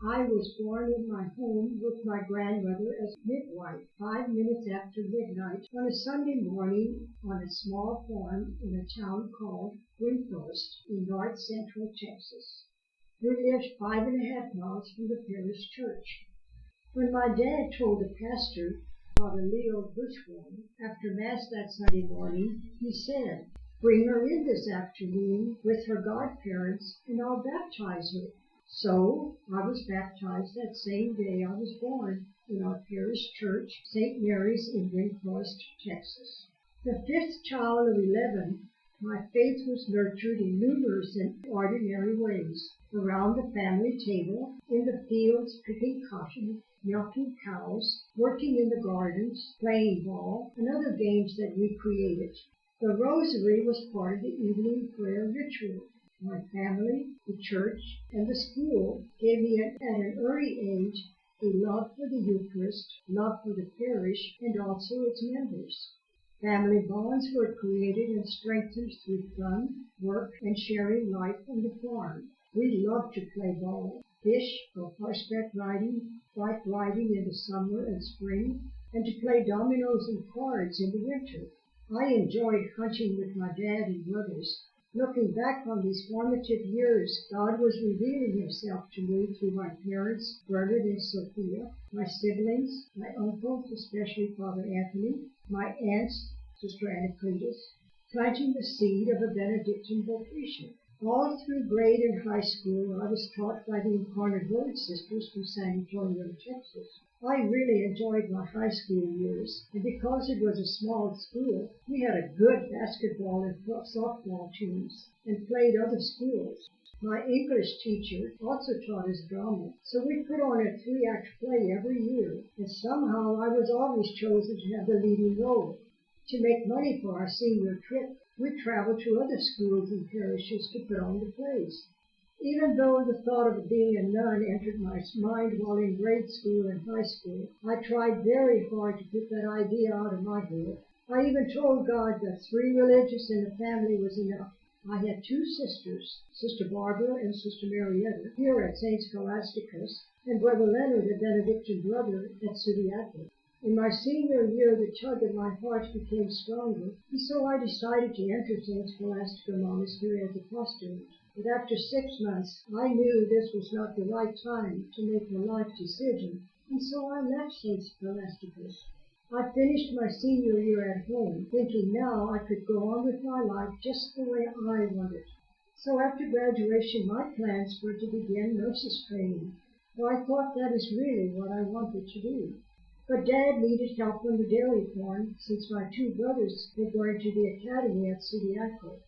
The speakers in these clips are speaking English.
I was born in my home with my grandmother as midwife 5 minutes after midnight on a Sunday morning on a small farm in a town called Windthorst in north central Texas. We lived 5.5 miles from the parish church. When my dad told the pastor, Father Leo Bushworn, after Mass that Sunday morning, he said, "Bring her in this afternoon with her godparents and I'll baptize her." So I was baptized that same day I was born in our parish church, St. Mary's in Windthorst, Texas. The fifth child of 11, my faith was nurtured in numerous and ordinary ways. Around the family table, in the fields picking cotton, milking cows, working in the gardens, playing ball, and other games that we created. The rosary was part of the evening prayer ritual. My family, the church, and the school gave me at an early age a love for the Eucharist, love for the parish, and also its members. Family bonds were created and strengthened through fun, work, and sharing life on the farm. We loved to play ball, fish, go horseback riding, bike riding in the summer and spring, and to play dominoes and cards in the winter. I enjoyed hunting with my dad and brothers. Looking back on these formative years, God was revealing himself to me through my parents, Bernard and Sophia, my siblings, my uncles, especially Father Anthony, my aunts, Sister Anacletus, planting the seed of a Benedictine vocation. All through grade and high school, I was taught by the Incarnate Word sisters from San Antonio, Texas. I really enjoyed my high school years, and because it was a small school, we had a good basketball and softball teams and played other schools. My English teacher also taught us drama, so we put on a 3-act play every year, and somehow I was always chosen to have the leading role. To make money for our senior trip, we traveled to other schools and parishes to put on the plays. Even though the thought of being a nun entered my mind while in grade school and high school, I tried very hard to put that idea out of my head. I even told God that 3 religious in the family was enough. I had 2 sisters, Sister Barbara and Sister Marietta, here at St. Scholasticus, and Brother Leonard, a Benedictine brother, at Subiaco. In my senior year, the tug in my heart became stronger, and so I decided to enter St. Scholastica Monastery as a postulant. But after 6 months, I knew this was not the right time to make a life decision, and so I left St. Scholasticus. I finished my senior year at home, thinking now I could go on with my life just the way I wanted. So after graduation, my plans were to begin nurse's training, for I thought that is really what I wanted to do. But Dad needed help on the dairy farm since my 2 brothers were going to the academy at Subiaco.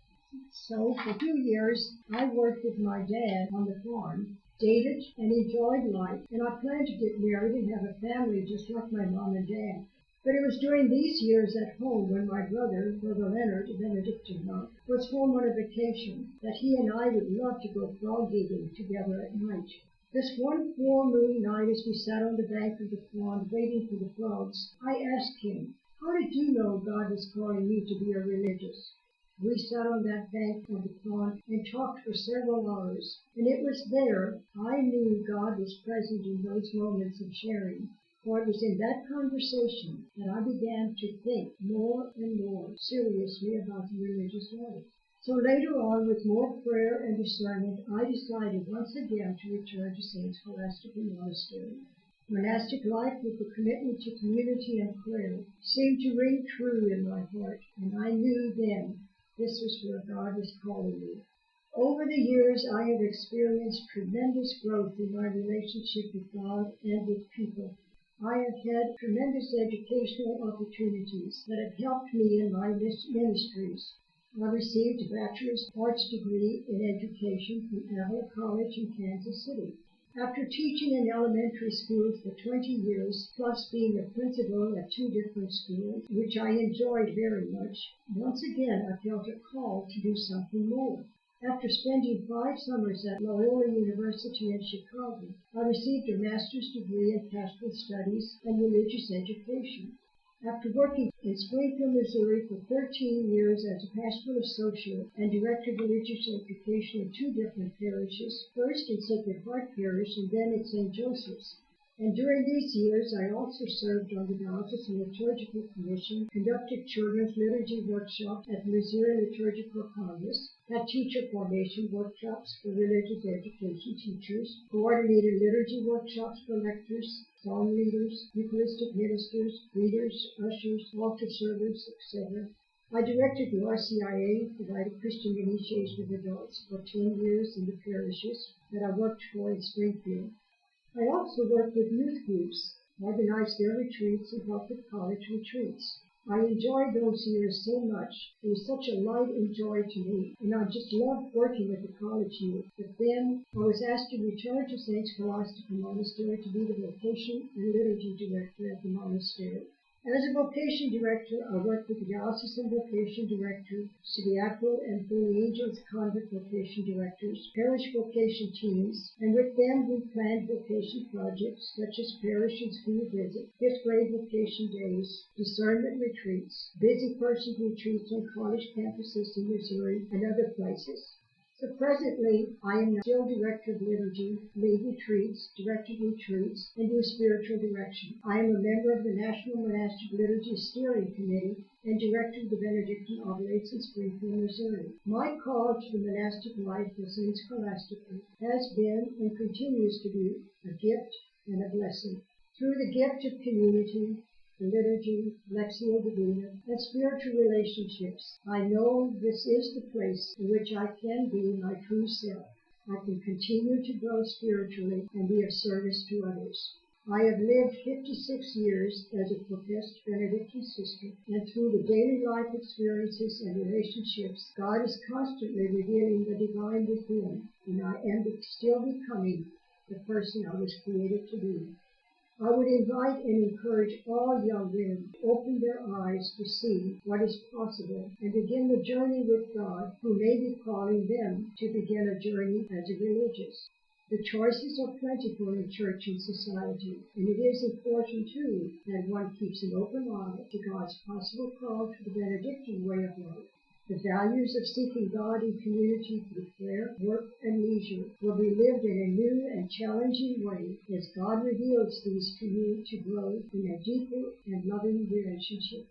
So for 2 years, I worked with my dad on the farm, dated and enjoyed life, and I planned to get married and have a family just like my mom and dad. But it was during these years at home when my brother, Brother Leonard, a Benedictine monk, was home on a vacation that he and I would love to go frog gigging together at night. This one full moon night, as we sat on the bank of the pond waiting for the frogs, I asked him, "How did you know God was calling me to be a religious?" We sat on that bank of the pond and talked for several hours, and it was there I knew God was present in those moments of sharing. For it was in that conversation that I began to think more and more seriously about the religious life. So later on, with more prayer and discernment, I decided once again to return to St. Scholastica Monastery. Monastic life with the commitment to community and prayer seemed to ring true in my heart, and I knew then this was where God was calling me. Over the years, I have experienced tremendous growth in my relationship with God and with people. I have had tremendous educational opportunities that have helped me in my ministries. I received a bachelor's arts degree in education from Avila College in Kansas City. After teaching in elementary schools for 20 years, plus being a principal at 2 different schools, which I enjoyed very much, once again I felt a call to do something more. After spending 5 summers at Loyola University in Chicago, I received a master's degree in pastoral studies and religious education. After working in Springfield, Missouri for 13 years as a pastoral associate and director of religious education in two different parishes, first in Sacred Heart Parish and then at St. Joseph's. And during these years, I also served on the Diocesan Liturgical Commission, conducted children's liturgy workshops at the Missouri Liturgical Congress, had teacher formation workshops for religious education teachers, coordinated liturgy workshops for lectors, song leaders, Eucharistic ministers, readers, ushers, altar servers, etc. I directed the RCIA, the Rite of Christian Initiation of Adults, for 10 years in the parishes that I worked for in Springfield. I also worked with youth groups, organized their retreats, and helped with college retreats. I enjoyed those years so much. It was such a light and joy to me, and I just loved working with the college youth. But then I was asked to return to St. Scholastica Monastery to be the Vocation and Liturgy Director at the monastery. As a vocation director, I worked with the Diocesan Vocation Director, Subiaco and Holy Angels Convent Vocation Directors, parish vocation teams, and with them we planned vocation projects such as parish and school visit, fifth grade vocation days, discernment retreats, busy person retreats on college campuses in Missouri and other places. So presently, I am still Director of Liturgy, lead retreats, director of retreats, and do spiritual direction. I am a member of the National Monastic Liturgy Steering Committee and Director of the Benedictine Oblates in Springfield, Missouri. My call to the monastic life of St. Scholastica has been and continues to be a gift and a blessing. Through the gift of community, liturgy, Lectio Divina, and spiritual relationships, I know this is the place in which I can be my true self. I can continue to grow spiritually and be of service to others. I have lived 56 years as a professed Benedictine sister, and through the daily life experiences and relationships, God is constantly revealing the divine within, and I am still becoming the person I was created to be. I would invite and encourage all young women to open their eyes to see what is possible and begin the journey with God, who may be calling them to begin a journey as a religious. The choices are plentiful in church and society, and it is important, too, that one keeps an open eye to God's possible call to the Benedictine way of life. The values of seeking God in community through prayer, work, and leisure will be lived in a new and challenging way as God reveals these to you to grow in a deeper and loving relationship.